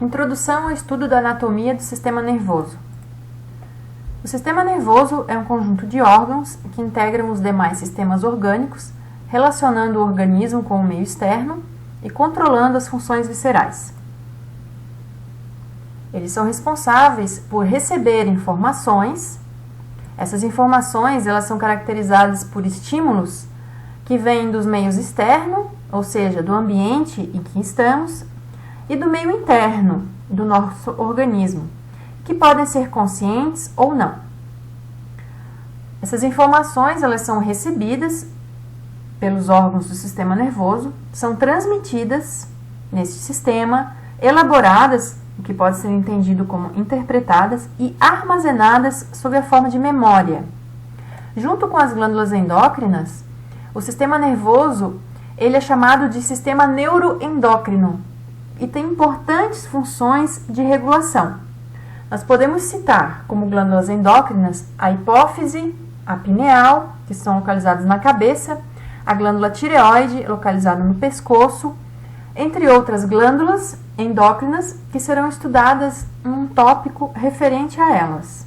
Introdução ao estudo da anatomia do sistema nervoso. O sistema nervoso é um conjunto de órgãos que integram os demais sistemas orgânicos, relacionando o organismo com o meio externo e controlando as funções viscerais. Eles são responsáveis por receber informações. Essas informações elas são caracterizadas por estímulos que vêm dos meios externos, ou seja, do ambiente em que estamos, e do meio interno, do nosso organismo, que podem ser conscientes ou não. Essas informações elas são recebidas pelos órgãos do sistema nervoso, são transmitidas neste sistema, elaboradas, o que pode ser entendido como interpretadas, e armazenadas sob a forma de memória. Junto com as glândulas endócrinas, o sistema nervoso ele é chamado de sistema neuroendócrino e tem importantes funções de regulação. Nós podemos citar como glândulas endócrinas a hipófise, a pineal, que estão localizadas na cabeça, a glândula tireoide, localizada no pescoço, entre outras glândulas endócrinas que serão estudadas em um tópico referente a elas.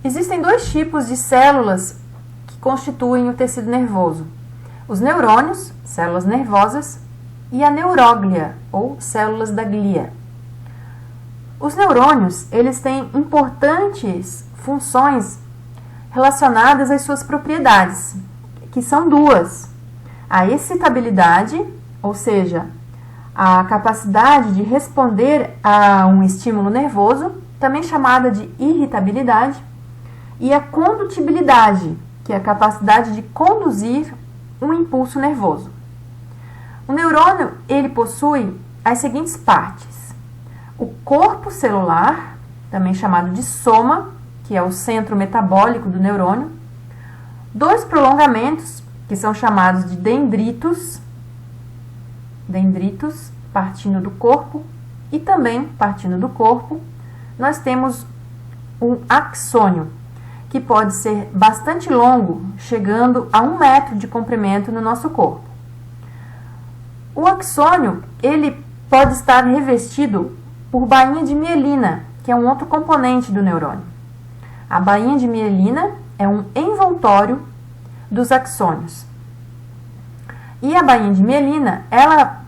Existem dois tipos de células que constituem o tecido nervoso: os neurônios, células nervosas, e a neuróglia, ou células da glia. Os neurônios, eles têm importantes funções relacionadas às suas propriedades, que são duas: a excitabilidade, ou seja, a capacidade de responder a um estímulo nervoso, também chamada de irritabilidade, e a condutibilidade, que é a capacidade de conduzir um impulso nervoso. O neurônio, ele possui as seguintes partes: o corpo celular, também chamado de soma, que é o centro metabólico do neurônio, dois prolongamentos, que são chamados de dendritos, partindo do corpo, e também partindo do corpo, nós temos um axônio, que pode ser bastante longo, chegando a 1 metro de comprimento no nosso corpo. O axônio, ele pode estar revestido por bainha de mielina, que é um outro componente do neurônio. A bainha de mielina é um envoltório dos axônios. E a bainha de mielina, ela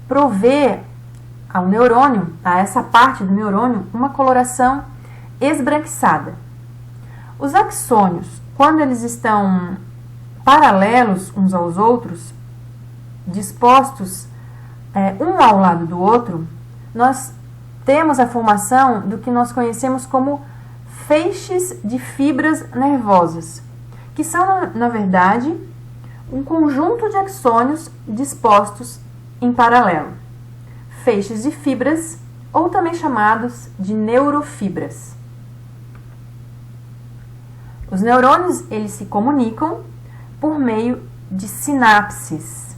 provê ao neurônio, a essa parte do neurônio, uma coloração esbranquiçada. Os axônios, quando eles estão paralelos uns aos outros, dispostos um ao lado do outro, nós temos a formação do que nós conhecemos como feixes de fibras nervosas, que são, na verdade, um conjunto de axônios dispostos em paralelo. Feixes de fibras, ou também chamados de neurofibras. Os neurônios, eles se comunicam por meio de sinapses.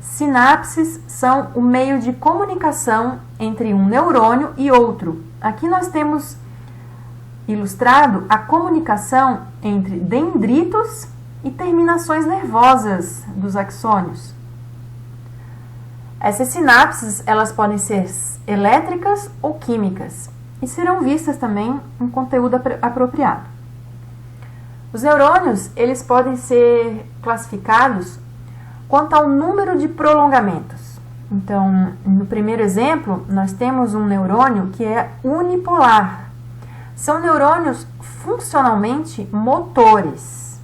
Sinapses são o meio de comunicação entre um neurônio e outro. Aqui nós temos ilustrado a comunicação entre dendritos e terminações nervosas dos axônios. Essas sinapses, elas podem ser elétricas ou químicas e serão vistas também em conteúdo apropriado. Os neurônios, eles podem ser classificados quanto ao número de prolongamentos. Então, no primeiro exemplo, nós temos um neurônio que é unipolar. São neurônios funcionalmente motores.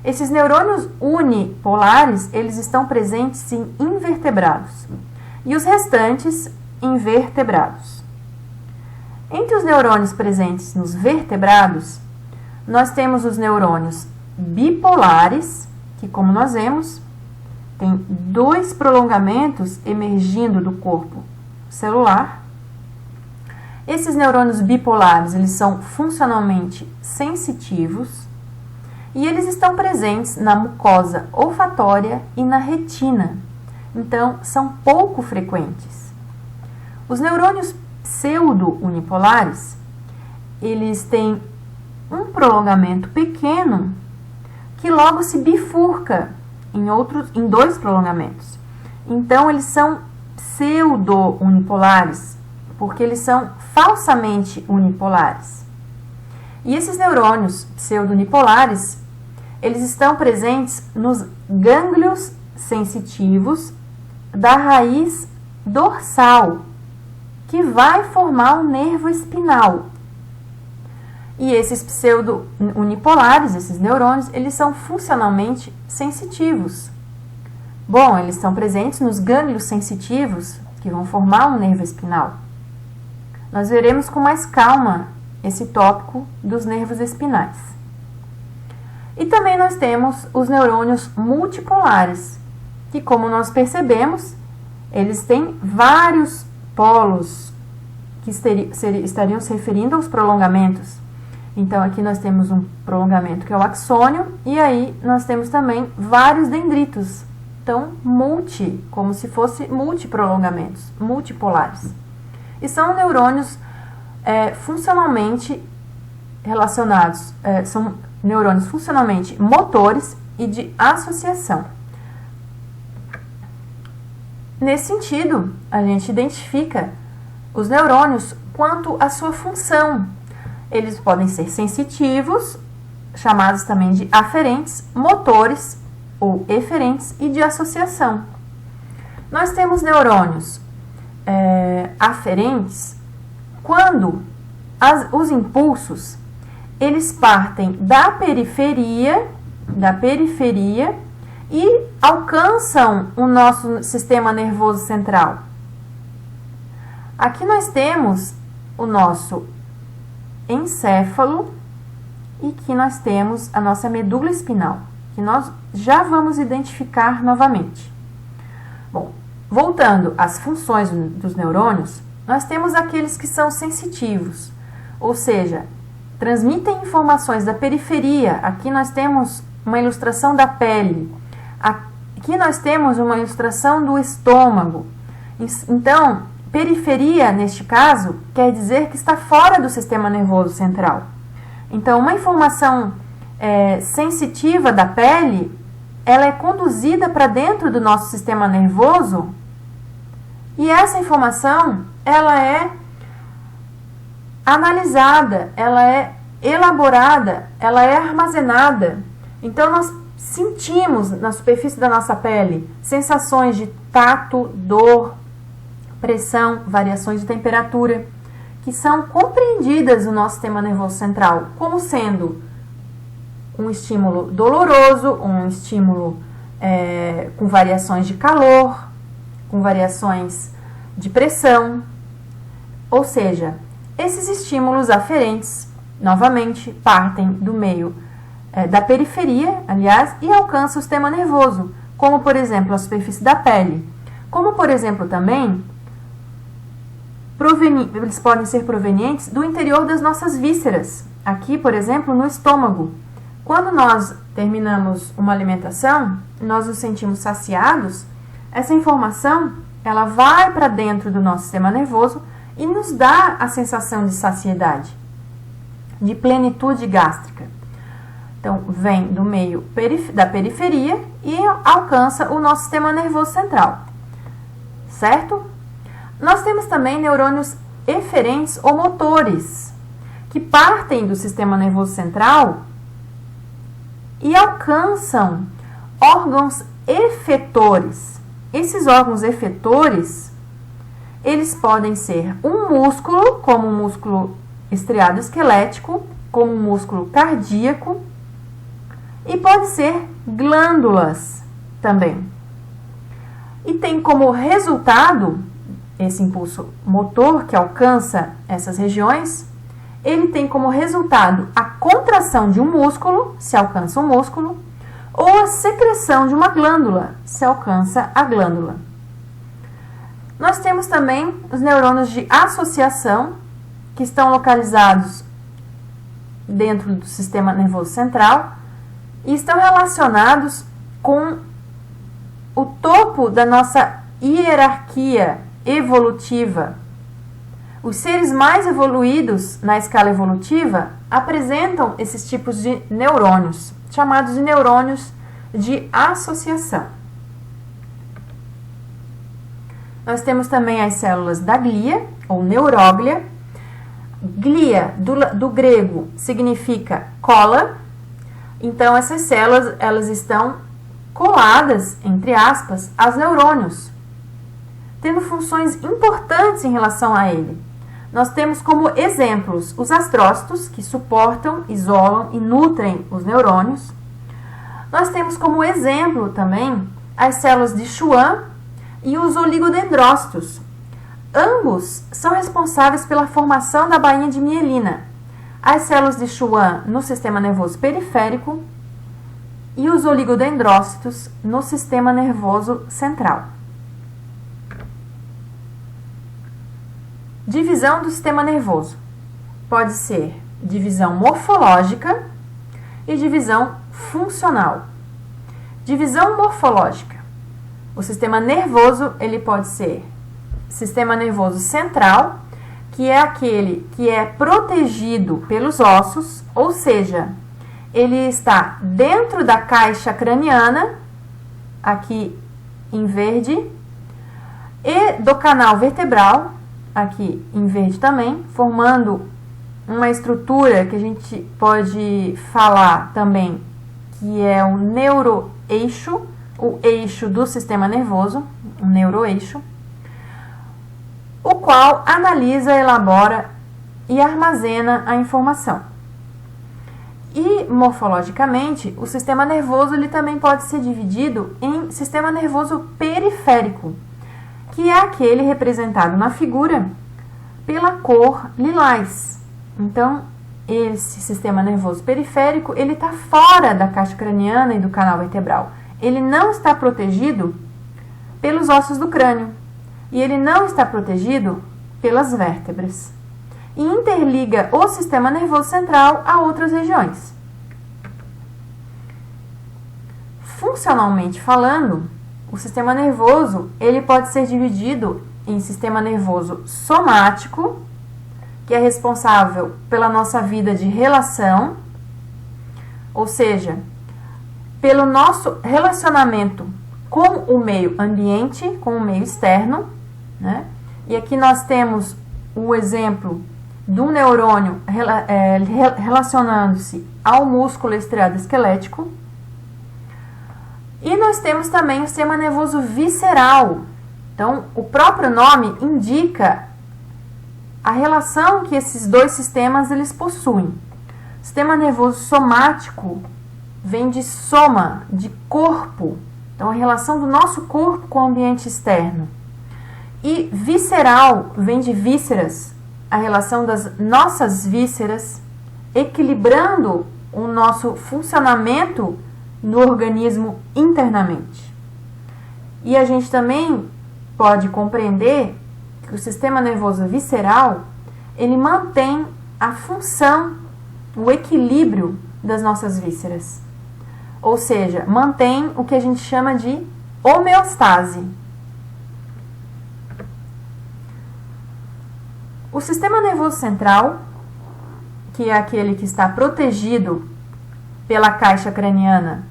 Esses neurônios unipolares, eles estão presentes em invertebrados e os restantes em vertebrados. Entre os neurônios presentes nos vertebrados, nós temos os neurônios bipolares, que, como nós vemos, tem dois prolongamentos emergindo do corpo celular. Esses neurônios bipolares, eles são funcionalmente sensitivos e eles estão presentes na mucosa olfatória e na retina, então são pouco frequentes. Os neurônios pseudo-unipolares, eles têm um prolongamento pequeno que logo se bifurca em dois prolongamentos. Então, eles são pseudo-unipolares, porque eles são falsamente unipolares. E esses neurônios pseudo-unipolares, eles estão presentes nos gânglios sensitivos da raiz dorsal, que vai formar um nervo espinal. E esses pseudo-unipolares, esses neurônios, eles são funcionalmente sensitivos. Bom, eles estão presentes nos gânglios sensitivos, que vão formar um nervo espinal. Nós veremos com mais calma esse tópico dos nervos espinais. E também nós temos os neurônios multipolares, que, como nós percebemos, eles têm vários polos que estariam se referindo aos prolongamentos. Então, aqui nós temos um prolongamento que é o axônio, e aí nós temos também vários dendritos. Então, como se fosse multiprolongamentos, multipolares. E são neurônios funcionalmente relacionados, são neurônios funcionalmente motores e de associação. Nesse sentido, a gente identifica os neurônios quanto à sua função. Eles podem ser sensitivos, chamados também de aferentes, motores ou eferentes e de associação. Nós temos neurônios aferentes quando os impulsos eles partem da periferia e alcançam o nosso sistema nervoso central. Aqui nós temos o nosso encéfalo e aqui nós temos a nossa medula espinal, que nós já vamos identificar novamente. Bom, voltando às funções dos neurônios, nós temos aqueles que são sensitivos, ou seja, transmitem informações da periferia. Aqui nós temos uma ilustração da pele. Aqui nós temos uma ilustração do estômago. Então, periferia, neste caso, quer dizer que está fora do sistema nervoso central. Então, uma informação sensitiva da pele, ela é conduzida para dentro do nosso sistema nervoso e essa informação, ela é analisada, ela é elaborada, ela é armazenada. Então, nós sentimos na superfície da nossa pele sensações de tato, dor, pressão, variações de temperatura, que são compreendidas no nosso sistema nervoso central como sendo um estímulo doloroso, um estímulo com variações de calor, com variações de pressão. Ou seja, esses estímulos aferentes, novamente, partem do meio da periferia, aliás, e alcançam o sistema nervoso, como, por exemplo, a superfície da pele. Como, por exemplo, também, eles podem ser provenientes do interior das nossas vísceras. Aqui, por exemplo, no estômago. Quando nós terminamos uma alimentação, nós nos sentimos saciados, essa informação, ela vai para dentro do nosso sistema nervoso e nos dá a sensação de saciedade, de plenitude gástrica. Então, vem do meio da periferia e alcança o nosso sistema nervoso central, certo? Nós temos também neurônios eferentes ou motores, que partem do sistema nervoso central e alcançam órgãos efetores. Esses órgãos efetores, eles podem ser um músculo, como um músculo estriado esquelético, como um músculo cardíaco, e pode ser glândulas também. E tem como resultado, esse impulso motor que alcança essas regiões, ele tem como resultado a contração de um músculo, se alcança um músculo, ou a secreção de uma glândula, se alcança a glândula. Nós temos também os neurônios de associação, que estão localizados dentro do sistema nervoso central e estão relacionados com o topo da nossa hierarquia evolutiva. Os seres mais evoluídos na escala evolutiva apresentam esses tipos de neurônios, chamados de neurônios de associação. Nós temos também as células da glia, ou neuróglia. Glia, do grego, significa cola. Então, essas células, elas estão coladas, entre aspas, aos neurônios, tendo funções importantes em relação a ele. Nós temos como exemplos os astrócitos, que suportam, isolam e nutrem os neurônios. Nós temos como exemplo também as células de Schwann e os oligodendrócitos. Ambos são responsáveis pela formação da bainha de mielina. As células de Schwann no sistema nervoso periférico e os oligodendrócitos no sistema nervoso central. Divisão do sistema nervoso. Pode ser divisão morfológica e divisão funcional. Divisão morfológica. O sistema nervoso, ele pode ser sistema nervoso central, que é aquele que é protegido pelos ossos, ou seja, ele está dentro da caixa craniana, aqui em verde, e do canal vertebral, aqui em verde também, formando uma estrutura que a gente pode falar também que é o neuroeixo, o eixo do sistema nervoso, o neuroeixo, o qual analisa, elabora e armazena a informação. E morfologicamente, o sistema nervoso ele também pode ser dividido em sistema nervoso periférico, que é aquele representado na figura pela cor lilás. Então, esse sistema nervoso periférico, ele está fora da caixa craniana e do canal vertebral. Ele não está protegido pelos ossos do crânio e ele não está protegido pelas vértebras. E interliga o sistema nervoso central a outras regiões. Funcionalmente falando, o sistema nervoso, ele pode ser dividido em sistema nervoso somático, que é responsável pela nossa vida de relação, ou seja, pelo nosso relacionamento com o meio ambiente, com o meio externo, né? E aqui nós temos o exemplo do neurônio relacionando-se ao músculo estriado esquelético. E nós temos também o sistema nervoso visceral. Então, o próprio nome indica a relação que esses dois sistemas eles possuem. O sistema nervoso somático vem de soma, de corpo. Então, a relação do nosso corpo com o ambiente externo. E visceral vem de vísceras, a relação das nossas vísceras, equilibrando o nosso funcionamento no organismo internamente. E a gente também pode compreender que o sistema nervoso visceral, ele mantém a função, o equilíbrio das nossas vísceras. Ou seja, mantém o que a gente chama de homeostase. O sistema nervoso central, que é aquele que está protegido pela caixa craniana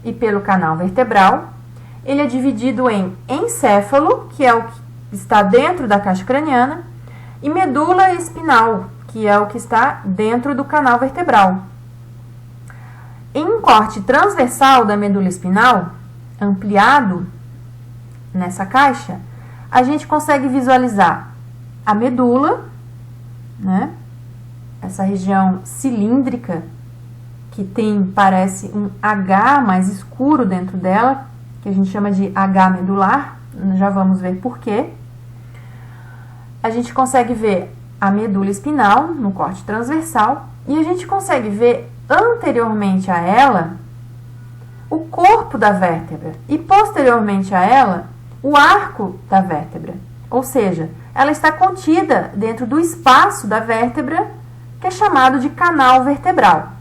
e pelo canal vertebral, ele é dividido em encéfalo, que é o que está dentro da caixa craniana, e medula espinal, que é o que está dentro do canal vertebral. Em um corte transversal da medula espinal, ampliado nessa caixa, a gente consegue visualizar a medula, né? Essa região cilíndrica que tem, parece um H mais escuro dentro dela, que a gente chama de H medular, já vamos ver por quê. A gente consegue ver a medula espinal no corte transversal e a gente consegue ver anteriormente a ela o corpo da vértebra e posteriormente a ela o arco da vértebra, ou seja, ela está contida dentro do espaço da vértebra que é chamado de canal vertebral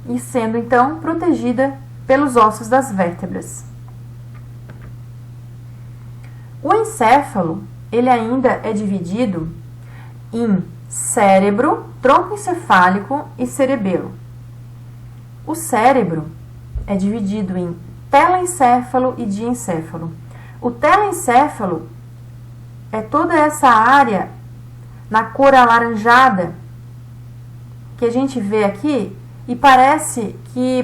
e sendo então protegida pelos ossos das vértebras. O encéfalo, ele ainda é dividido em cérebro, tronco encefálico e cerebelo. O cérebro é dividido em telencéfalo e diencéfalo. O telencéfalo é toda essa área na cor alaranjada que a gente vê aqui e parece que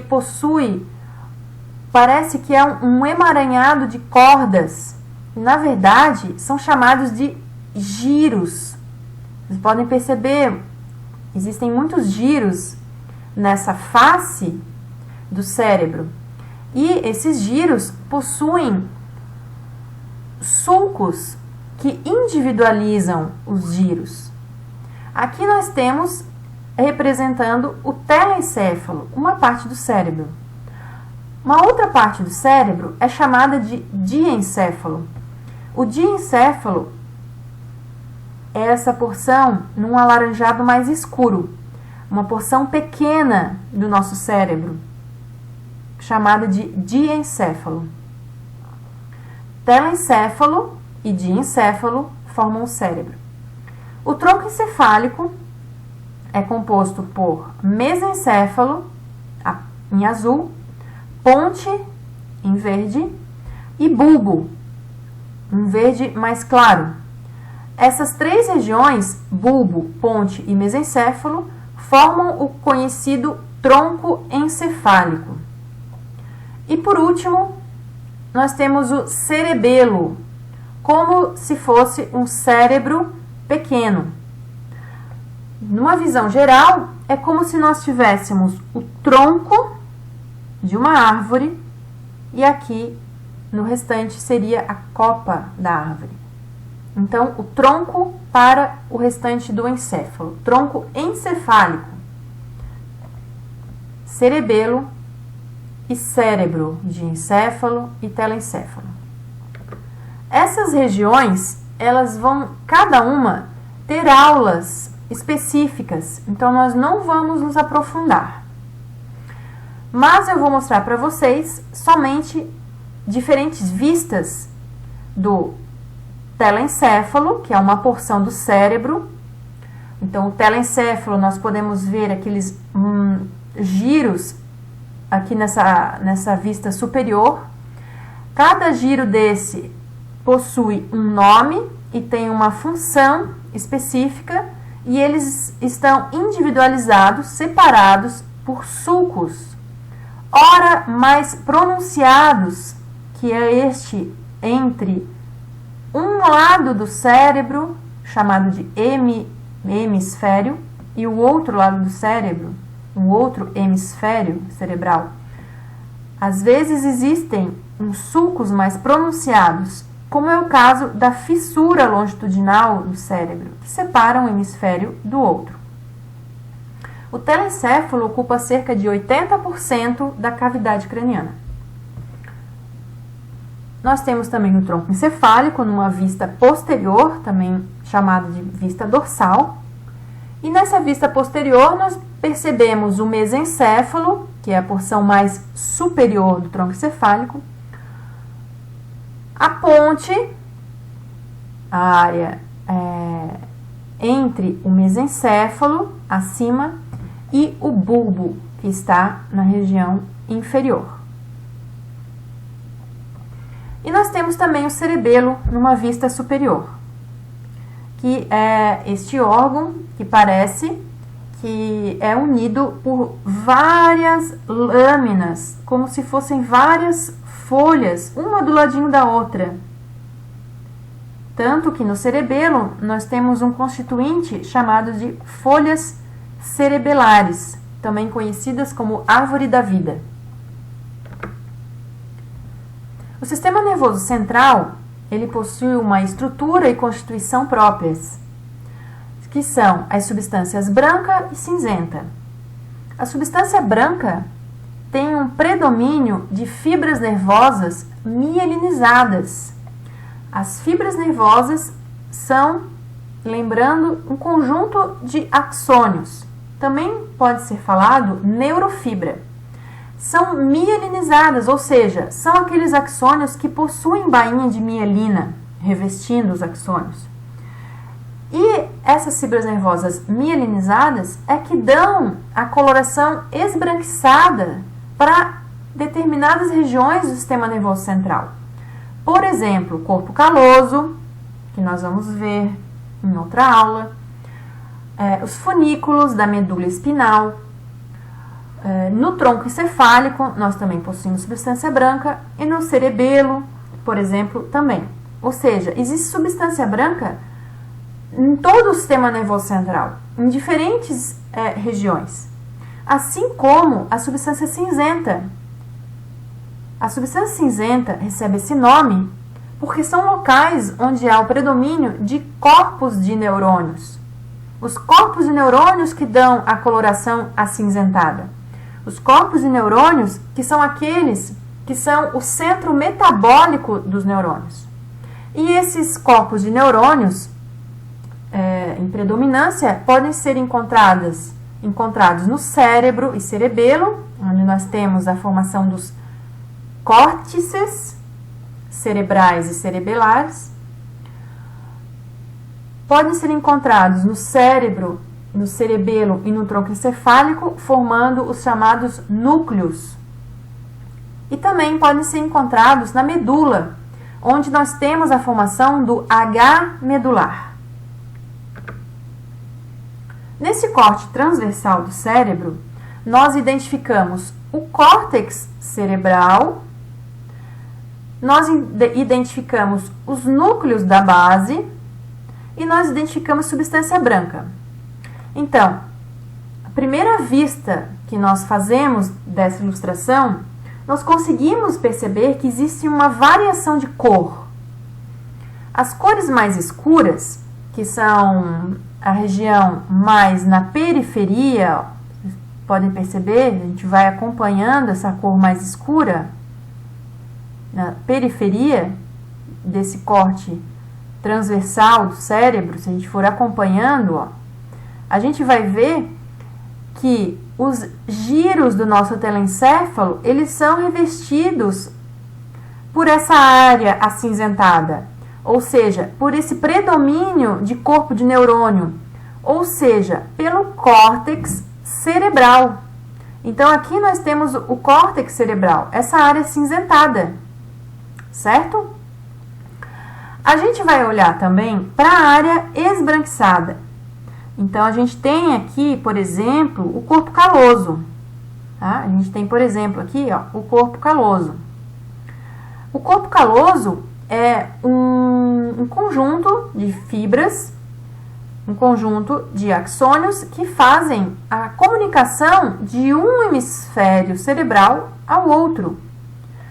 é um emaranhado de cordas. Na verdade, são chamados de giros. Vocês podem perceber, existem muitos giros nessa face do cérebro. E esses giros possuem sulcos que individualizam os giros. Aqui nós temos representando o telencéfalo, uma parte do cérebro. Uma outra parte do cérebro é chamada de diencéfalo. O diencéfalo é essa porção num alaranjado mais escuro, uma porção pequena do nosso cérebro, chamada de diencéfalo. Telencéfalo e diencéfalo formam o cérebro. O tronco encefálico é composto por mesencéfalo, em azul, ponte, em verde, e bulbo, em verde mais claro. Essas três regiões, bulbo, ponte e mesencéfalo, formam o conhecido tronco encefálico. E por último, nós temos o cerebelo, como se fosse um cérebro pequeno. Numa visão geral, é como se nós tivéssemos o tronco de uma árvore e aqui no restante seria a copa da árvore. Então, o tronco para o restante do encéfalo. Tronco encefálico, cerebelo e cérebro de encéfalo e telencéfalo. Essas regiões, elas vão, cada uma, ter aulas específicas, então nós não vamos nos aprofundar. Mas eu vou mostrar para vocês somente diferentes vistas do telencéfalo, que é uma porção do cérebro. Então, o telencéfalo, nós podemos ver aqueles giros aqui nessa vista superior. Cada giro desse possui um nome e tem uma função específica, e eles estão individualizados, separados por sulcos, ora mais pronunciados, que é este entre um lado do cérebro, chamado de hemisfério, e o outro lado do cérebro, um outro hemisfério cerebral. Às vezes existem uns sulcos mais pronunciados, como é o caso da fissura longitudinal do cérebro, que separa um hemisfério do outro. O telencéfalo ocupa cerca de 80% da cavidade craniana. Nós temos também o tronco encefálico numa vista posterior, também chamado de vista dorsal. E nessa vista posterior nós percebemos o mesencéfalo, que é a porção mais superior do tronco encefálico, a ponte, a área entre o mesencéfalo, acima, e o bulbo, que está na região inferior. E nós temos também o cerebelo numa vista superior, que é este órgão que parece que é unido por várias lâminas, como se fossem várias folhas, uma do ladinho da outra. Tanto que no cerebelo nós temos um constituinte chamado de folhas cerebelares, também conhecidas como árvore da vida. O sistema nervoso central, ele possui uma estrutura e constituição próprias, que são as substâncias branca e cinzenta. A substância branca tem um predomínio de fibras nervosas mielinizadas. As fibras nervosas são, lembrando, um conjunto de axônios. Também pode ser falado neurofibra. São mielinizadas, ou seja, são aqueles axônios que possuem bainha de mielina, revestindo os axônios. E essas fibras nervosas mielinizadas é que dão a coloração esbranquiçada para determinadas regiões do sistema nervoso central. Por exemplo, corpo caloso, que nós vamos ver em outra aula, os funículos da medula espinal. No tronco encefálico, nós também possuímos substância branca, e no cerebelo, por exemplo, também. Ou seja, existe substância branca em todo o sistema nervoso central, em diferentes regiões. Assim como a substância cinzenta. A substância cinzenta recebe esse nome porque são locais onde há o predomínio de corpos de neurônios. Os corpos de neurônios que dão a coloração acinzentada. Os corpos de neurônios que são aqueles que são o centro metabólico dos neurônios. E esses corpos de neurônios, em predominância, podem ser encontrados no cérebro e cerebelo, onde nós temos a formação dos córtices cerebrais e cerebelares. Podem ser encontrados no cérebro, no cerebelo e no tronco encefálico, formando os chamados núcleos. E também podem ser encontrados na medula, onde nós temos a formação do H medular. Nesse corte transversal do cérebro, nós identificamos o córtex cerebral, nós identificamos os núcleos da base e nós identificamos substância branca. Então, a primeira vista que nós fazemos dessa ilustração, nós conseguimos perceber que existe uma variação de cor. As cores mais escuras, que são a região mais na periferia, vocês podem perceber, a gente vai acompanhando essa cor mais escura, na periferia desse corte transversal do cérebro, se a gente for acompanhando, a gente vai ver que os giros do nosso telencéfalo, eles são revestidos por essa área acinzentada, ou seja, por esse predomínio de corpo de neurônio, ou seja, pelo córtex cerebral. Então, aqui nós temos o córtex cerebral, essa área cinzentada, certo? A gente vai olhar também para a área esbranquiçada. Então, a gente tem aqui, por exemplo, o corpo caloso. Tá? A gente tem, por exemplo, aqui o corpo caloso. O corpo caloso é um conjunto de fibras, um conjunto de axônios que fazem a comunicação de um hemisfério cerebral ao outro.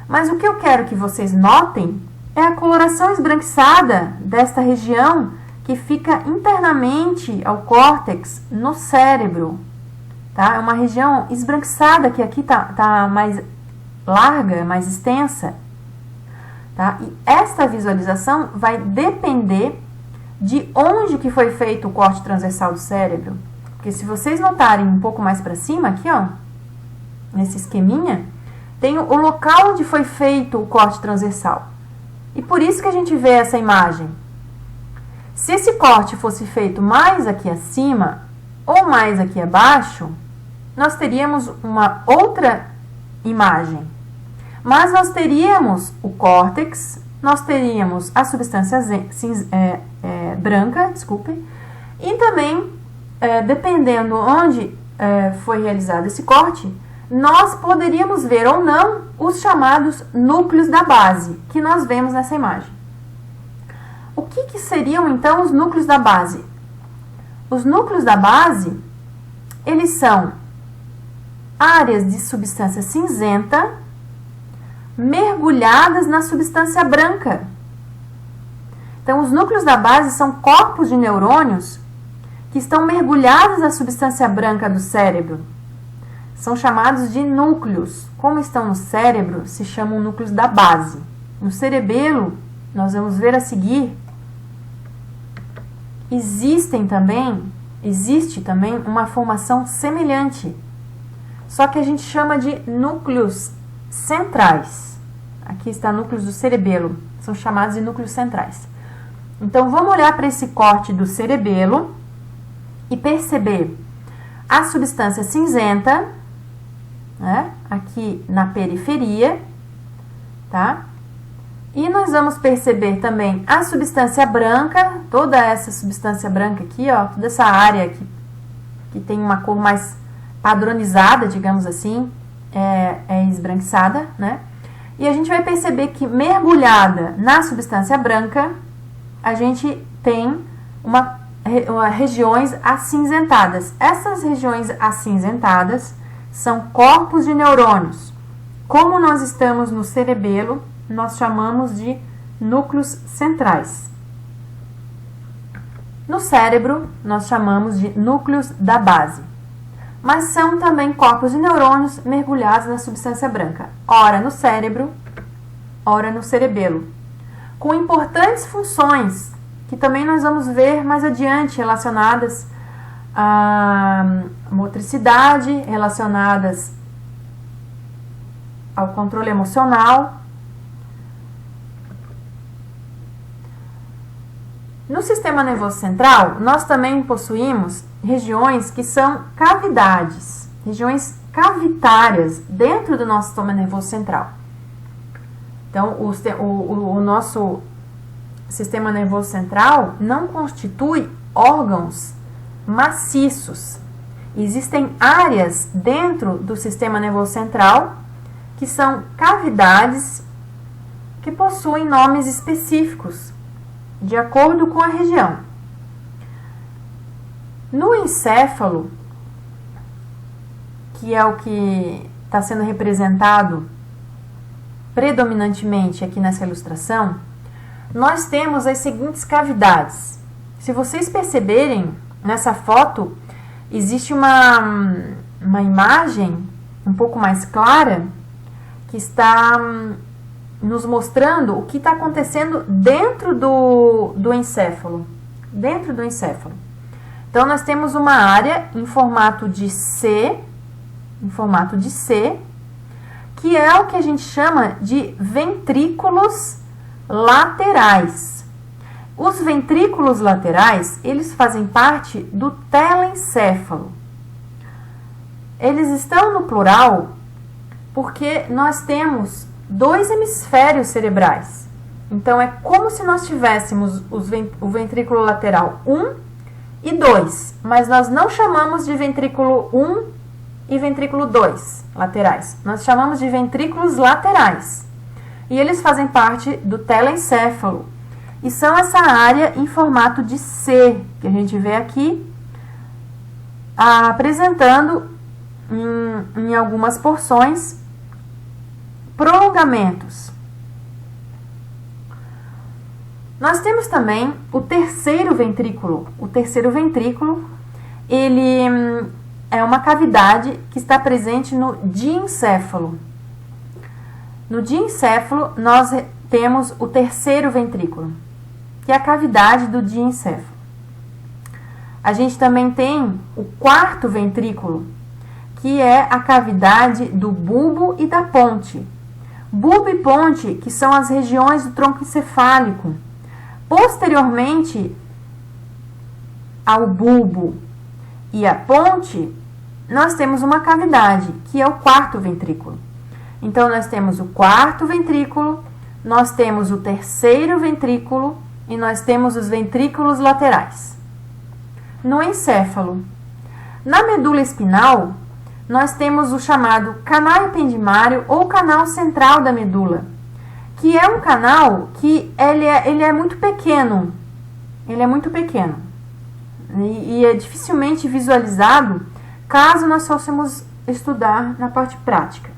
Mas o que eu quero que vocês notem é a coloração esbranquiçada desta região que fica internamente ao córtex no cérebro. Tá? É uma região esbranquiçada que aqui tá mais larga, mais extensa. Tá? E esta visualização vai depender de onde que foi feito o corte transversal do cérebro. Porque se vocês notarem um pouco mais para cima, aqui, nesse esqueminha, tem o local onde foi feito o corte transversal. E por isso que a gente vê essa imagem. Se esse corte fosse feito mais aqui acima ou mais aqui abaixo, nós teríamos uma outra imagem. Mas nós teríamos o córtex, nós teríamos a substância branca, e também, dependendo onde foi realizado esse corte, nós poderíamos ver ou não os chamados núcleos da base, que nós vemos nessa imagem. O que seriam, então, os núcleos da base? Os núcleos da base, eles são áreas de substância cinzenta mergulhadas na substância branca. Então, os núcleos da base são corpos de neurônios que estão mergulhados na substância branca do cérebro. São chamados de núcleos. Como estão no cérebro, se chamam núcleos da base. No cerebelo, nós vamos ver a seguir, existe também uma formação semelhante, só que a gente chama de núcleos centrais. Aqui está núcleos do cerebelo, são chamados de núcleos centrais. Então, vamos olhar para esse corte do cerebelo e perceber a substância cinzenta, né, aqui na periferia, tá? E nós vamos perceber também a substância branca, toda essa substância branca aqui, ó, toda essa área que tem uma cor mais padronizada, digamos assim, é esbranquiçada, né? E a gente vai perceber que mergulhada na substância branca, a gente tem regiões acinzentadas. Essas regiões acinzentadas são corpos de neurônios. Como nós estamos no cerebelo, nós chamamos de núcleos centrais. No cérebro, nós chamamos de núcleos da base. Mas são também corpos de neurônios mergulhados na substância branca, ora no cérebro, ora no cerebelo, com importantes funções que também nós vamos ver mais adiante, relacionadas à motricidade, relacionadas ao controle emocional. No sistema nervoso central, nós também possuímos regiões que são cavidades, regiões cavitárias dentro do nosso sistema nervoso central. Então, o nosso sistema nervoso central não constitui órgãos maciços. Existem áreas dentro do sistema nervoso central que são cavidades que possuem nomes específicos, de acordo com a região. No encéfalo, que é o que está sendo representado predominantemente aqui nessa ilustração, nós temos as seguintes cavidades. Se vocês perceberem, nessa foto, existe uma imagem um pouco mais clara que está nos mostrando o que está acontecendo dentro do encéfalo. Dentro do encéfalo. Então, nós temos uma área em formato de C, que é o que a gente chama de ventrículos laterais. Os ventrículos laterais, eles fazem parte do telencéfalo. Eles estão no plural porque nós temos 2 hemisférios cerebrais. Então, é como se nós tivéssemos o ventrículo lateral 1 e 2, mas nós não chamamos de ventrículo 1 e ventrículo 2 laterais. Nós chamamos de ventrículos laterais. E eles fazem parte do telencéfalo. E são essa área em formato de C, que a gente vê aqui, apresentando em algumas porções prolongamentos. Nós temos também o terceiro ventrículo. O terceiro ventrículo, ele é uma cavidade que está presente no diencéfalo. No diencéfalo, nós temos o terceiro ventrículo, que é a cavidade do diencéfalo. A gente também tem o quarto ventrículo, que é a cavidade do bulbo e da ponte. Bulbo e ponte, que são as regiões do tronco encefálico. Posteriormente ao bulbo e à ponte, nós temos uma cavidade, que é o quarto ventrículo. Então, nós temos o quarto ventrículo, nós temos o terceiro ventrículo e nós temos os ventrículos laterais. No encéfalo, na medula espinal, nós temos o chamado canal ependimário ou canal central da medula, que é um canal que ele é muito pequeno. Ele é muito pequeno. E é dificilmente visualizado caso nós fôssemos estudar na parte prática.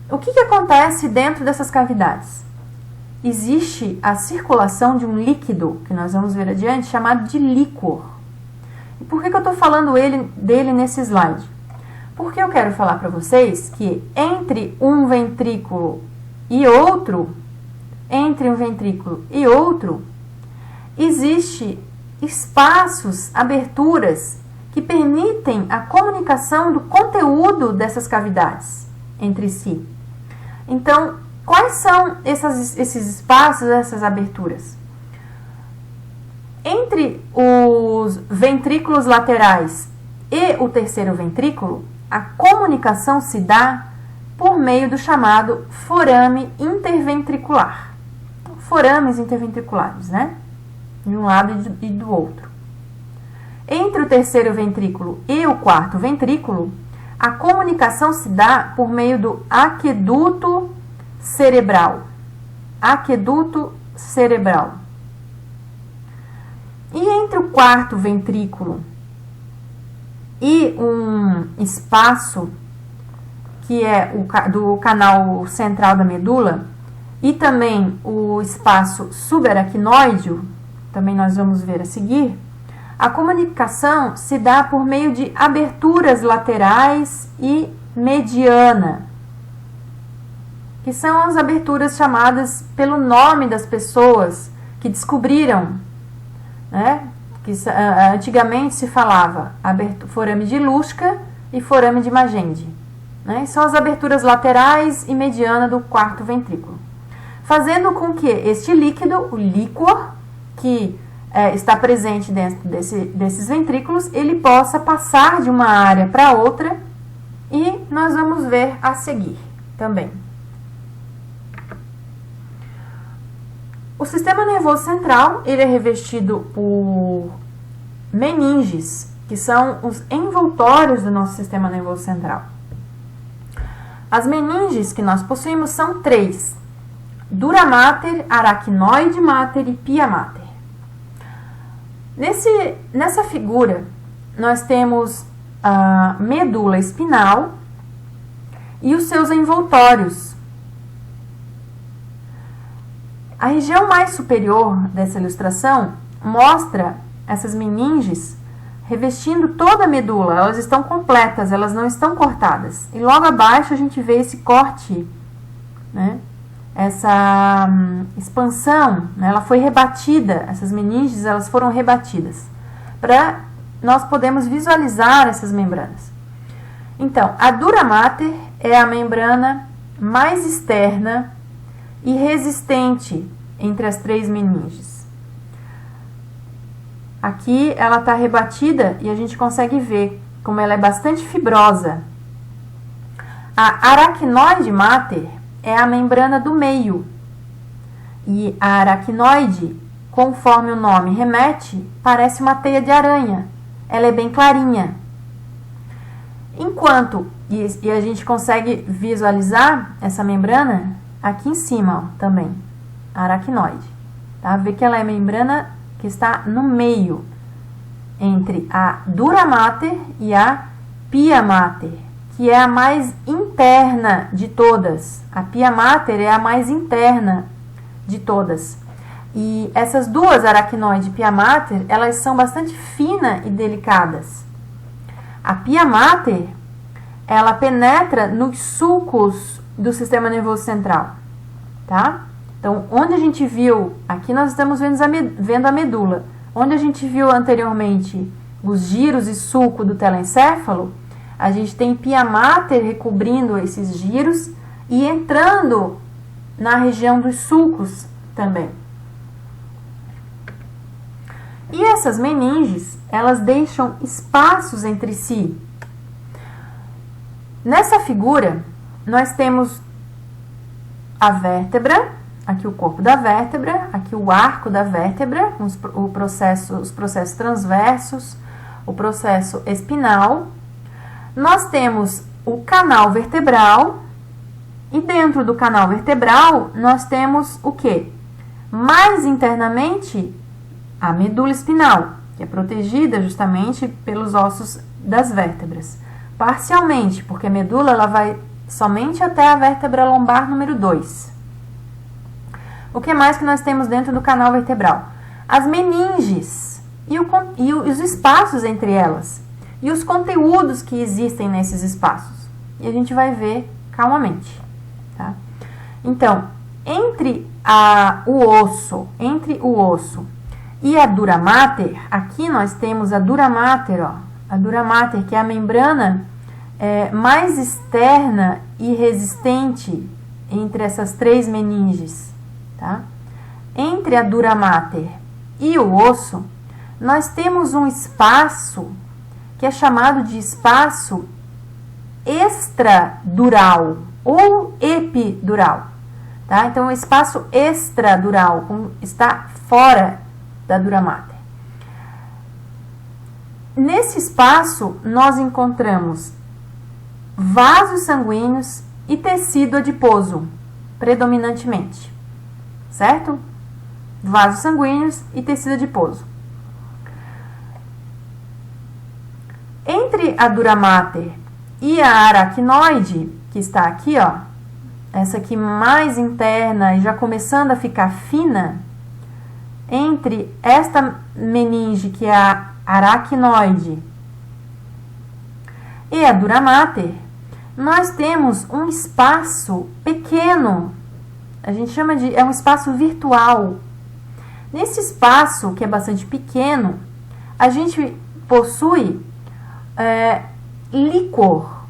O que acontece dentro dessas cavidades? Existe a circulação de um líquido, que nós vamos ver adiante, chamado de líquor. E por que eu estou falando dele nesse slide? Porque eu quero falar para vocês que entre um ventrículo e outro, existe espaços, aberturas que permitem a comunicação do conteúdo dessas cavidades entre si. Então, quais são esses espaços, essas aberturas? Entre os ventrículos laterais e o terceiro ventrículo, a comunicação se dá por meio do chamado forame interventricular. Forames interventriculares, né? De um lado e do outro. Entre o terceiro ventrículo e o quarto ventrículo, a comunicação se dá por meio do aqueduto cerebral. Aqueduto cerebral. E entre o quarto ventrículo e um espaço que é do canal central da medula e também o espaço subaracnoide, também nós vamos ver a seguir, a comunicação se dá por meio de aberturas laterais e mediana, que são as aberturas chamadas pelo nome das pessoas que descobriram, né? Que antigamente se falava forame de Luschka e forame de Magende, né? São as aberturas laterais e mediana do quarto ventrículo, fazendo com que este líquido, o líquor, que está presente dentro desses ventrículos, ele possa passar de uma área para outra, e nós vamos ver a seguir também. O sistema nervoso central, ele é revestido por meninges, que são os envoltórios do nosso sistema nervoso central. As meninges que nós possuímos são 3: dura mater, aracnoide mater e pia mater. Nessa figura, nós temos a medula espinal e os seus envoltórios. A região mais superior dessa ilustração mostra essas meninges revestindo toda a medula. Elas estão completas, elas não estão cortadas. E logo abaixo a gente vê esse corte, né? Essa expansão, né? Ela foi rebatida, essas meninges elas foram rebatidas, para nós podermos visualizar essas membranas. Então, a dura mater é a membrana mais externa e resistente entre as 3 meninges. Aqui ela está rebatida e a gente consegue ver como ela é bastante fibrosa. A aracnoide mater é a membrana do meio, e a aracnoide, conforme o nome remete, parece uma teia de aranha. Ela é bem clarinha. Enquanto, e a gente consegue visualizar essa membrana aqui em cima, ó, também, a aracnoide. Tá? Vê que ela é a membrana que está no meio, entre a dura mater e a pia mater, que é a mais interna de todas. A pia mater é a mais interna de todas. E essas duas, aracnoide e pia mater, elas são bastante finas e delicadas. A pia mater, ela penetra nos sulcos do sistema nervoso central, tá? Então, onde a gente viu, aqui nós estamos vendo a medula. Onde a gente viu anteriormente os giros e sulco do telencéfalo, a gente tem pia mater recobrindo esses giros e entrando na região dos sulcos também. E essas meninges, elas deixam espaços entre si. Nessa figura, nós temos a vértebra, aqui o corpo da vértebra, aqui o arco da vértebra, os processos transversos, o processo espinal. Nós temos o canal vertebral, e dentro do canal vertebral nós temos o quê? Mais internamente, a medula espinal, que é protegida justamente pelos ossos das vértebras. Parcialmente, porque a medula ela vai somente até a vértebra lombar número 2. O que mais que nós temos dentro do canal vertebral? As meninges e os espaços entre elas. E os conteúdos que existem nesses espaços. E a gente vai ver calmamente. Tá? Então, entre o osso e a dura mater, aqui nós temos a dura mater, ó, a dura mater, que é a membrana mais externa e resistente entre essas 3 meninges. Tá? Entre a dura mater e o osso, nós temos um espaço que é chamado de espaço extradural. ou epidural. Tá? Então, o espaço extradural está fora da dura mater. Nesse espaço, nós encontramos vasos sanguíneos e tecido adiposo, predominantemente, certo? Vasos sanguíneos e tecido adiposo. Entre a dura mater e a aracnoide, que está aqui, ó, essa aqui mais interna e já começando a ficar fina, entre esta meninge, que é a aracnoide, e a dura mater, nós temos um espaço pequeno, a gente chama de, é um espaço virtual. Nesse espaço, que é bastante pequeno, a gente possui líquor,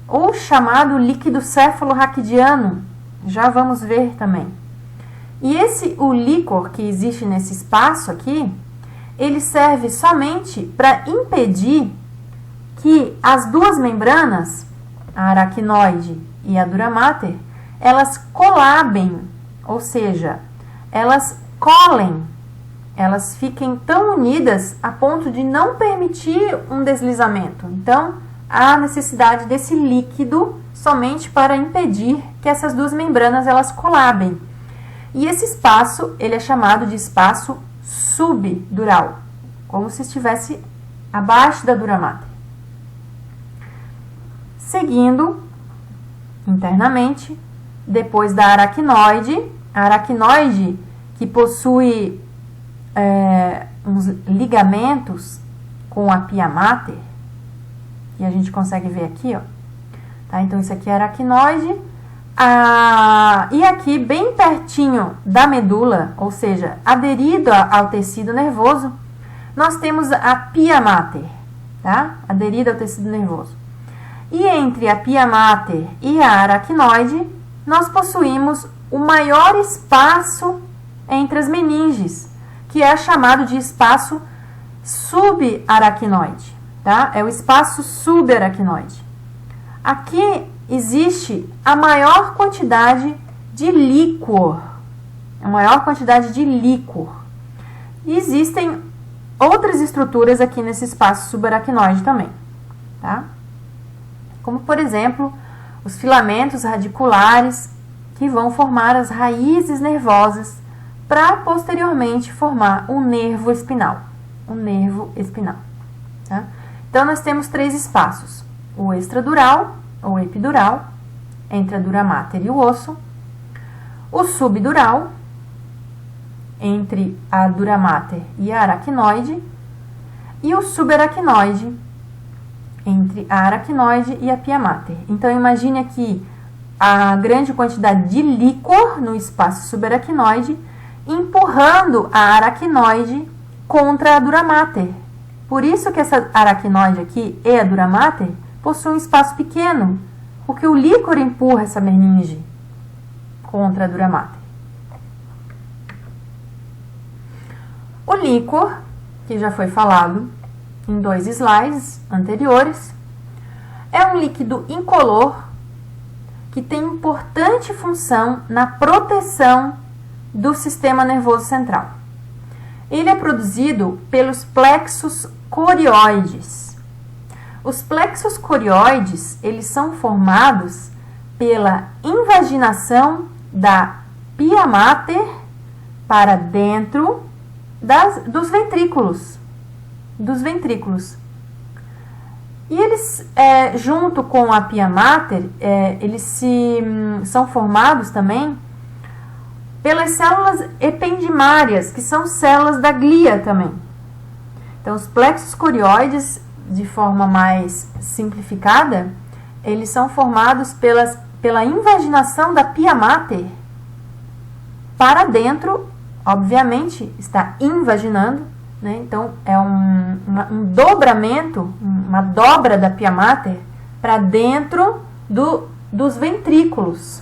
ou chamado líquido céfalo-raquidiano, já vamos ver também. E o líquor que existe nesse espaço aqui, ele serve somente para impedir que as duas membranas, a aracnoide e a dura mater, elas colabem, ou seja, elas colem, elas fiquem tão unidas a ponto de não permitir um deslizamento. Então, há necessidade desse líquido somente para impedir que essas duas membranas elas colabem. E esse espaço, ele é chamado de espaço subdural, como se estivesse abaixo da dura mater. Seguindo internamente, depois da aracnoide, a aracnoide que possui uns ligamentos com a pia mater, que a gente consegue ver aqui, ó. Tá? Então, isso aqui é a aracnoide. E aqui, bem pertinho da medula, ou seja, aderido ao tecido nervoso, nós temos a pia mater, tá? Aderido ao tecido nervoso. E entre a pia mater e a aracnoide, nós possuímos o maior espaço entre as meninges, que é chamado de espaço subaracnoide, tá? É o espaço subaracnoide. Aqui existe a maior quantidade de líquor, E existem outras estruturas aqui nesse espaço subaracnoide também, tá? Como, por exemplo, os filamentos radiculares, que vão formar as raízes nervosas para posteriormente formar o nervo espinal. Tá? Então, nós temos três espaços: o extradural ou epidural, entre a dura mater e o osso; o subdural, entre a dura mater e a aracnoide; e o subaracnoide, entre a aracnoide e a pia mater. Então, imagine aqui a grande quantidade de líquor no espaço subaracnoide, empurrando a aracnoide contra a dura mater. Por isso que essa aracnoide aqui e a dura mater possuem um espaço pequeno, porque o líquor empurra essa meninge contra a dura mater. O líquor, que já foi falado em 2 slides anteriores, é um líquido incolor que tem importante função na proteção do sistema nervoso central. Ele é produzido pelos plexos corioides. Os plexos corioides, eles são formados pela invaginação da pia mater para dentro dos ventrículos. E eles, junto com a pia mater, eles são formados também pelas células ependimárias, que são células da glia também. Então, os plexos corioides, de forma mais simplificada, eles são formados pela invaginação da pia mater para dentro, obviamente, está invaginando, né? Então, é um dobramento, uma dobra da pia mater para dentro dos ventrículos.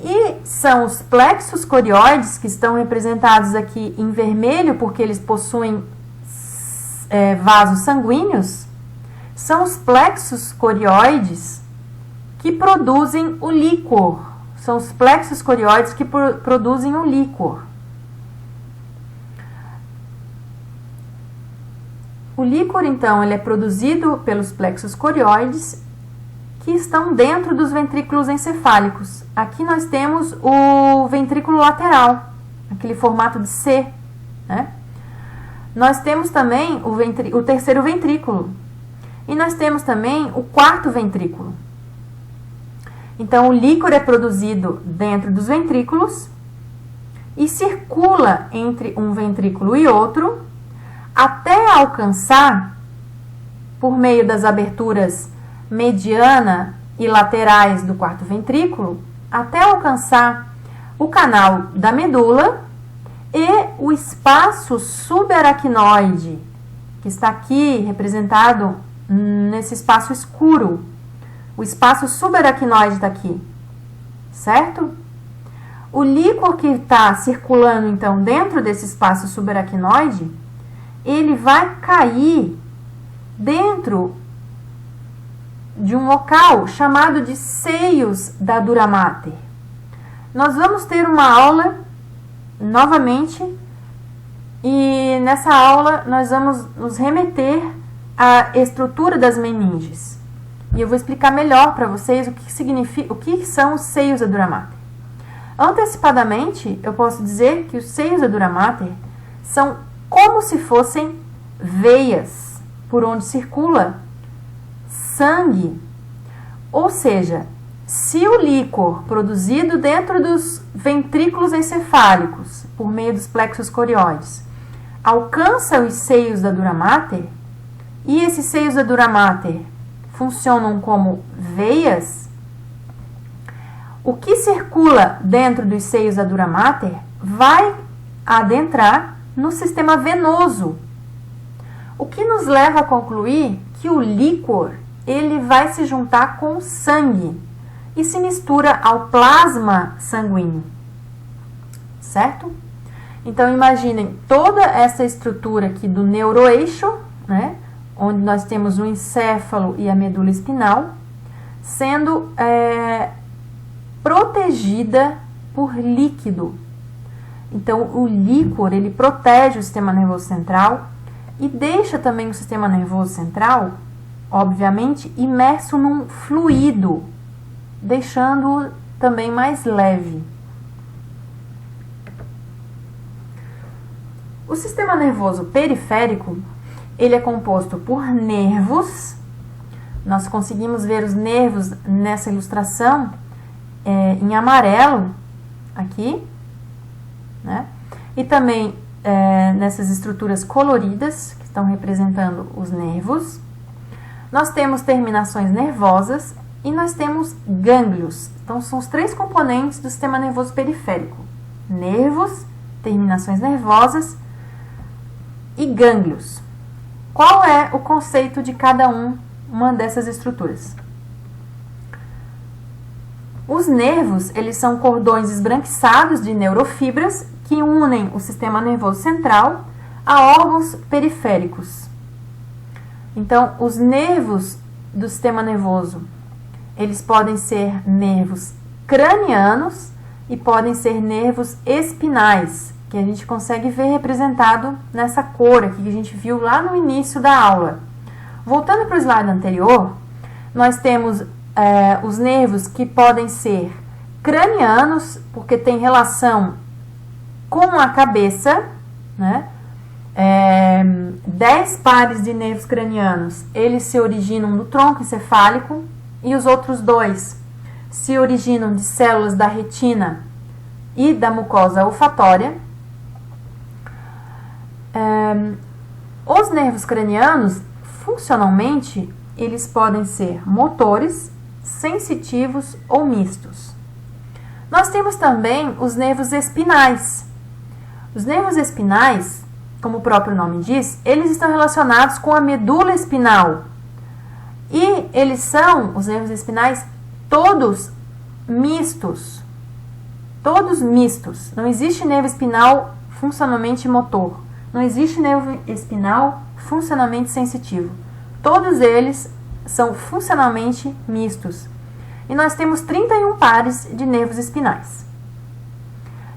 E são os plexos corioides, que estão representados aqui em vermelho, porque eles possuem vasos sanguíneos. São os plexos corioides que produzem o líquor. São os plexos corioides que produzem o líquor. O líquor, então, ele é produzido pelos plexos corioides que estão dentro dos ventrículos encefálicos. Aqui nós temos o ventrículo lateral, aquele formato de C, né? Nós temos também o terceiro ventrículo. E nós temos também o quarto ventrículo. Então, o líquor é produzido dentro dos ventrículos e circula entre um ventrículo e outro até alcançar, por meio das aberturas mediana e laterais do quarto ventrículo, até alcançar o canal da medula e o espaço subaracnoide, que está aqui representado nesse espaço escuro. O espaço subaracnoide está aqui, certo? O líquor que está circulando, então, dentro desse espaço subaracnoide, ele vai cair dentro de um local chamado de seios da dura mater. Nós vamos ter uma aula novamente e nessa aula nós vamos nos remeter à estrutura das meninges. E eu vou explicar melhor para vocês o que significa, o que são os seios da dura mater. Antecipadamente, eu posso dizer que os seios da dura mater são como se fossem veias por onde circula sangue. Ou seja, se o líquor produzido dentro dos ventrículos encefálicos, por meio dos plexos corioides, alcança os seios da dura mater, e esses seios da dura mater funcionam como veias, o que circula dentro dos seios da dura mater vai adentrar no sistema venoso, o que nos leva a concluir que o líquor ele vai se juntar com o sangue e se mistura ao plasma sanguíneo, certo? Então, imaginem toda essa estrutura aqui do neuroeixo, né, onde nós temos o encéfalo e a medula espinal, sendo protegida por líquido. Então, o líquor, ele protege o sistema nervoso central e deixa também o sistema nervoso central, obviamente, imerso num fluido, deixando-o também mais leve. O sistema nervoso periférico, ele é composto por nervos. Nós conseguimos ver os nervos nessa ilustração em amarelo, aqui, né? E também nessas estruturas coloridas, que estão representando os nervos. Nós temos terminações nervosas e nós temos gânglios. Então, são os três componentes do sistema nervoso periférico: nervos, terminações nervosas e gânglios. Qual é o conceito de cada uma dessas estruturas? Os nervos, eles são cordões esbranquiçados de neurofibras que unem o sistema nervoso central a órgãos periféricos. Então, os nervos do sistema nervoso, eles podem ser nervos cranianos e podem ser nervos espinais, que a gente consegue ver representado nessa cor aqui que a gente viu lá no início da aula. Voltando para o slide anterior, nós temos os nervos que podem ser cranianos, porque tem relação com a cabeça, né? 10 pares de nervos cranianos, eles se originam do tronco encefálico e os outros 2 se originam de células da retina e da mucosa olfatória. Os nervos cranianos, funcionalmente, eles podem ser motores, sensitivos ou mistos. Nós temos também os nervos espinais. Os nervos espinais, como o próprio nome diz, eles estão relacionados com a medula espinal. E eles são, os nervos espinais, todos mistos. Todos mistos. Não existe nervo espinal funcionalmente motor. Não existe nervo espinal funcionalmente sensitivo. Todos eles são funcionalmente mistos. e nós temos 31 pares de nervos espinais,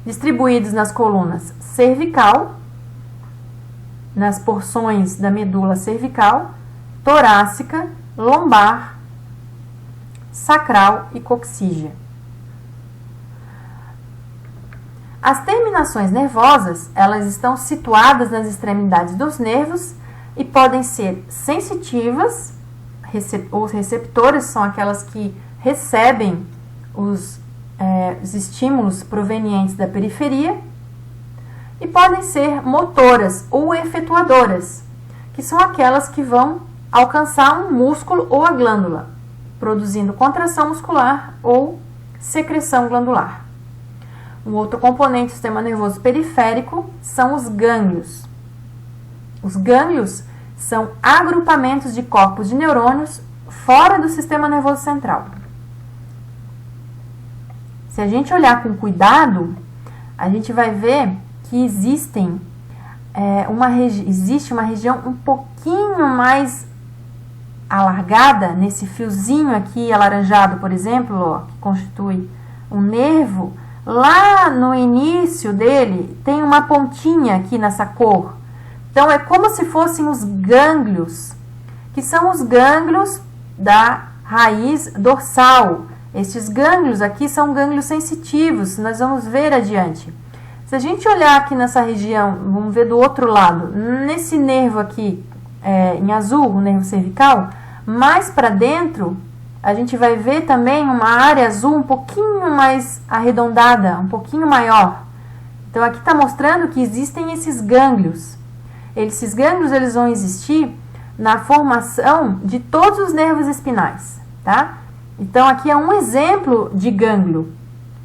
distribuídos nas colunas cervical, nas porções da medula cervical, torácica, lombar, sacral e coxígea. As terminações nervosas, elas estão situadas nas extremidades dos nervos e podem ser sensitivas, os receptores são aquelas que recebem os estímulos provenientes da periferia, e podem ser motoras ou efetuadoras, que são aquelas que vão alcançar um músculo ou a glândula, produzindo contração muscular ou secreção glandular. Um outro componente do sistema nervoso periférico são os gânglios. Os gânglios são agrupamentos de corpos de neurônios fora do sistema nervoso central. Se a gente olhar com cuidado, a gente vai ver que existe uma região um pouquinho mais alargada, nesse fiozinho aqui alaranjado, por exemplo, ó, que constitui um nervo. Lá no início dele tem uma pontinha aqui nessa cor. Então é como se fossem os gânglios, que são os gânglios da raiz dorsal. Estes gânglios aqui são gânglios sensitivos, nós vamos ver adiante. Se a gente olhar aqui nessa região, vamos ver do outro lado, nesse nervo aqui em azul, o nervo cervical, mais para dentro, a gente vai ver também uma área azul um pouquinho mais arredondada, um pouquinho maior. Então aqui está mostrando que existem esses gânglios. Esses gânglios eles vão existir na formação de todos os nervos espinais, tá? Então aqui é um exemplo de gânglio.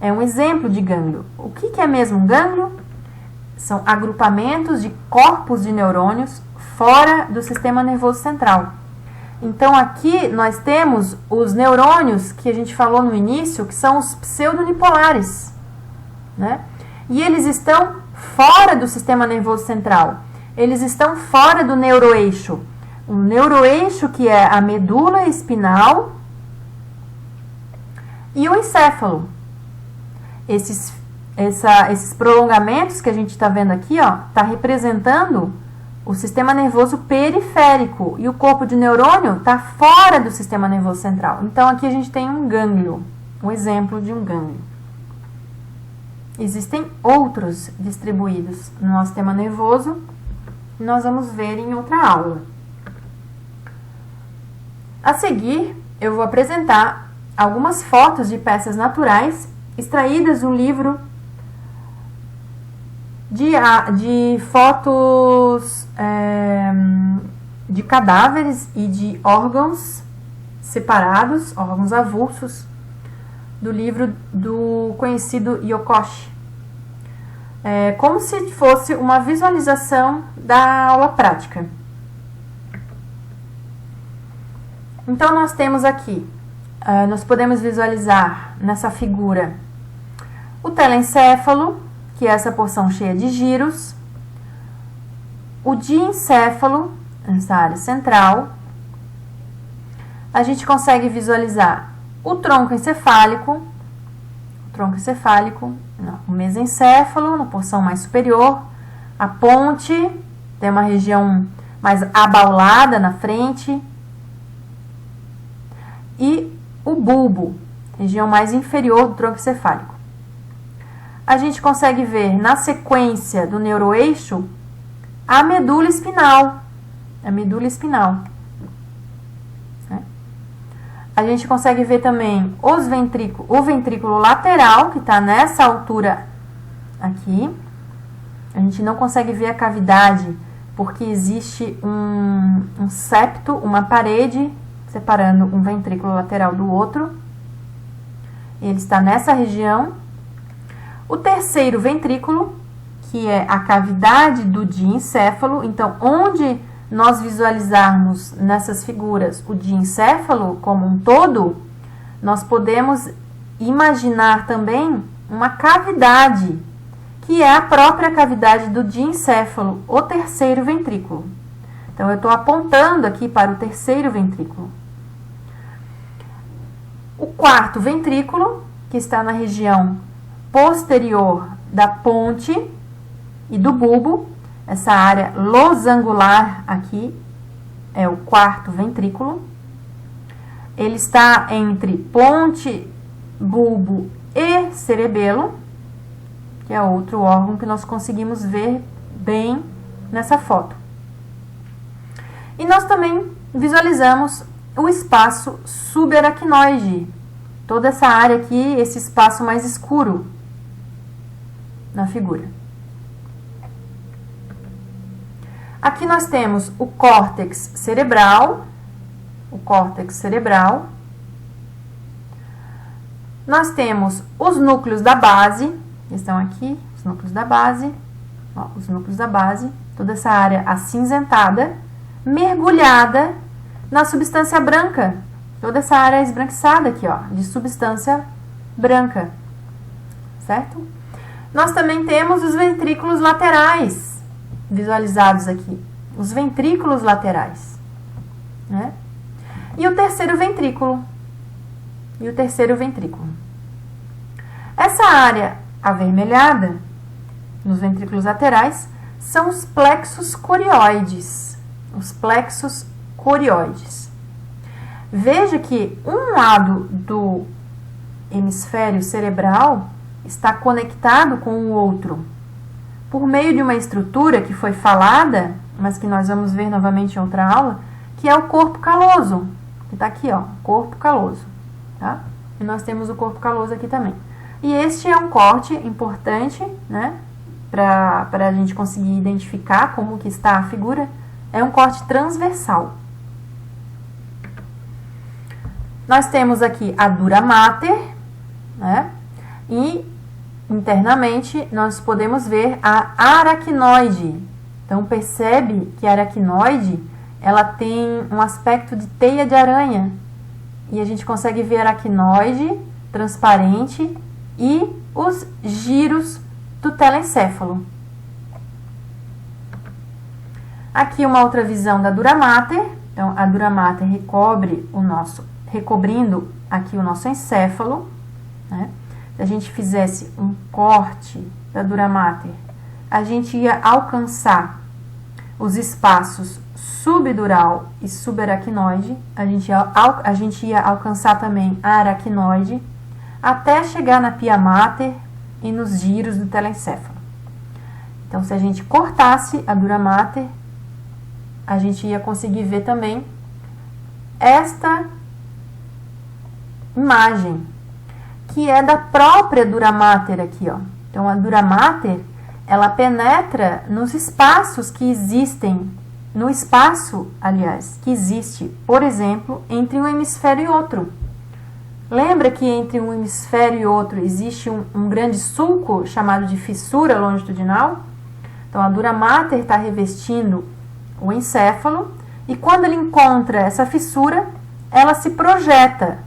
É um exemplo de gânglio. O que é mesmo um gânglio? São agrupamentos de corpos de neurônios fora do sistema nervoso central. Então aqui nós temos os neurônios que a gente falou no início, que são os pseudonipolares, né? E eles estão fora do sistema nervoso central. Eles estão fora do neuroeixo. O neuroeixo que é a medula espinal e o encéfalo. Esses prolongamentos que a gente está vendo aqui, ó, está representando o sistema nervoso periférico e o corpo de neurônio está fora do sistema nervoso central. Então aqui a gente tem um gânglio, um exemplo de um gânglio. Existem outros distribuídos no nosso sistema nervoso, que nós vamos ver em outra aula. A seguir, eu vou apresentar algumas fotos de peças naturais extraídas do livro de fotos de cadáveres e de órgãos separados, órgãos avulsos, do livro do conhecido Yokoshi. Como se fosse uma visualização da aula prática. Então, nós temos aqui, nós podemos visualizar nessa figura o telencéfalo, que é essa porção cheia de giros, o diencéfalo, nessa área central. A gente consegue visualizar o tronco encefálico, o mesencéfalo, na porção mais superior, a ponte, tem uma região mais abaulada na frente, e o bulbo, região mais inferior do tronco encefálico. A gente consegue ver na sequência do neuroeixo a medula espinal. A gente consegue ver também o ventrículo lateral, que está nessa altura aqui. A gente não consegue ver a cavidade, porque existe um septo, uma parede, separando um ventrículo lateral do outro. Ele está nessa região. O terceiro ventrículo, que é a cavidade do diencéfalo, então, onde nós visualizarmos nessas figuras o diencéfalo como um todo, nós podemos imaginar também uma cavidade, que é a própria cavidade do diencéfalo, o terceiro ventrículo. Então, eu estou apontando aqui para o terceiro ventrículo. O quarto ventrículo, que está na região posterior da ponte e do bulbo, essa área losangular aqui é o quarto ventrículo. Ele está entre ponte, bulbo e cerebelo, que é outro órgão que nós conseguimos ver bem nessa foto. E nós também visualizamos o espaço subaracnoide, toda essa área aqui, esse espaço mais escuro na figura. Aqui nós temos o córtex cerebral, Nós temos os núcleos da base, que estão aqui, os núcleos da base, ó, os núcleos da base, toda essa área acinzentada, mergulhada na substância branca, toda essa área esbranquiçada aqui, ó, de substância branca, certo? Nós também temos os ventrículos laterais, visualizados aqui, os ventrículos laterais, né? E o terceiro ventrículo, Essa área avermelhada, nos ventrículos laterais, são os plexos corioides, Veja que um lado do hemisfério cerebral está conectado com o outro, por meio de uma estrutura que foi falada, mas que nós vamos ver novamente em outra aula, que é o corpo caloso, que está aqui, ó, corpo caloso, tá? E nós temos o corpo caloso aqui também. E este é um corte importante, né, para a gente conseguir identificar como que está a figura, é um corte transversal. Nós temos aqui a dura mater, né, e internamente nós podemos ver a aracnoide. Então percebe que a aracnoide, ela tem um aspecto de teia de aranha, e a gente consegue ver a aracnoide transparente e os giros do telencéfalo. Aqui uma outra visão da dura mater. Então a dura mater recobrindo aqui o nosso encéfalo, né? Se a gente fizesse um corte da dura mater, a gente ia alcançar os espaços subdural e subaracnoide, a gente ia alcançar também a aracnoide, até chegar na pia mater e nos giros do telencéfalo. Então, se a gente cortasse a dura mater, a gente ia conseguir ver também esta imagem, que é da própria dura mater aqui, ó. Então, a dura mater, ela penetra nos espaços que existem, no espaço, aliás, que existe, por exemplo, entre um hemisfério e outro. Lembra que entre um hemisfério e outro existe um grande sulco chamado de fissura longitudinal? Então, a dura mater está revestindo o encéfalo e quando ele encontra essa fissura, ela se projeta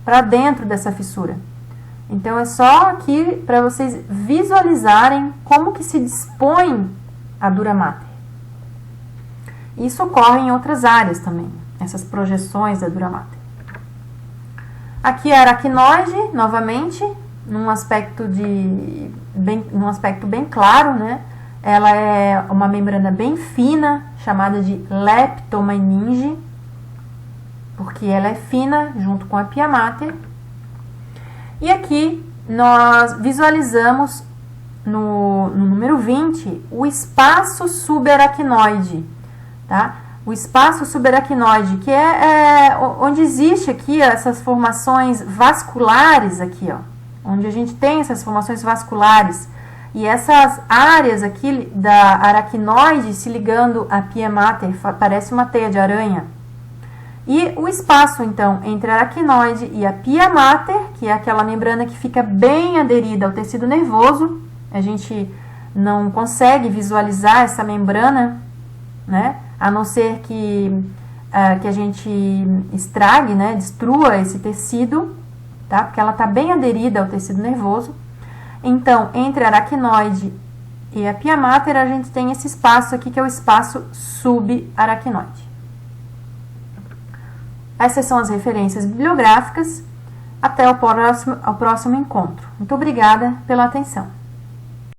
para dentro dessa fissura. Então, é só aqui para vocês visualizarem como que se dispõe a dura mater. Isso ocorre em outras áreas também, essas projeções da dura mater. Aqui a aracnoide, novamente, num aspecto bem claro, né? Ela é uma membrana bem fina, chamada de leptomeninge, porque ela é fina junto com a pia mater. E aqui nós visualizamos no número 20 o espaço subaracnoide, tá? O espaço subaracnoide, que é onde existe aqui essas formações vasculares aqui, ó, onde a gente tem essas formações vasculares e essas áreas aqui da aracnoide se ligando à pia mater, parece uma teia de aranha. E o espaço, então, entre a aracnoide e a pia mater, que é aquela membrana que fica bem aderida ao tecido nervoso, a gente não consegue visualizar essa membrana, né? A não ser que a gente estrague, né? Destrua esse tecido, tá? Porque ela está bem aderida ao tecido nervoso. Então, entre a aracnoide e a pia mater, a gente tem esse espaço aqui, que é o espaço subaracnoide. Essas são as referências bibliográficas Até ao próximo encontro. Muito obrigada pela atenção.